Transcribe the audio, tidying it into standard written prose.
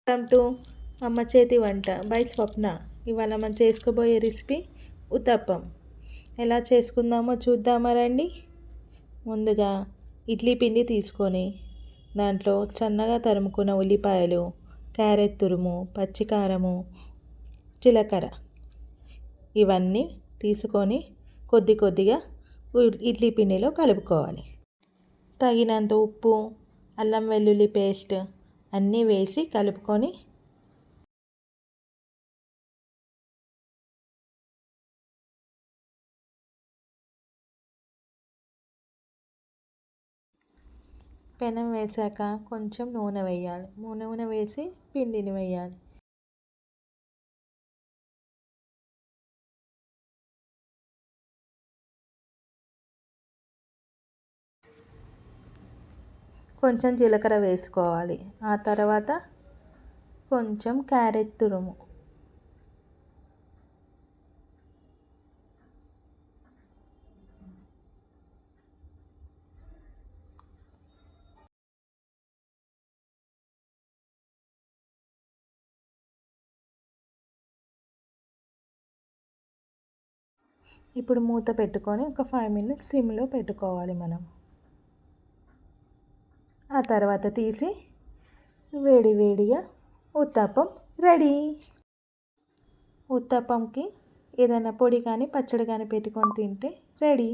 Welcome to అమ్మ చేతి వంట బై స్వప్న. ఇవాళ మనం చేసుకోబోయే రెసిపీ ఉత్తప్పం. ఎలా చేసుకుందామో చూద్దామా రండి. ముందుగా ఇడ్లీ పిండి తీసుకొని దాంట్లో సన్నగా తరుముకున్న ఉల్లిపాయలు, క్యారెట్ తురుము, పచ్చికారము, జీలకర్ర ఇవన్నీ తీసుకొని కొద్ది కొద్దిగా ఇడ్లీ పిండిలో కలుపుకోవాలి. తగినంత ఉప్పు, అల్లం వెల్లుల్లి పేస్ట్ అన్నీ వేసి కలుపుకొని పెనం వేసాక కొంచెం నూనె వేయాలి. నూనె వేసి పిండిని వేయాలి. కొంచెం జీలకర్ర వేసుకోవాలి. ఆ తర్వాత కొంచెం క్యారెట్ తురుము, ఇప్పుడు మూత పెట్టుకొని ఒక 5 మినిట్స్ సిమ్లో పెట్టుకోవాలి మనం. ఆ తర్వాత తీసి వేడిగా ఉత్తప్పం రెడీ. ఉత్తప్పంకి ఏదైనా పొడి కానీ పచ్చడి కానీ పెట్టుకొని తింటే రెడీ.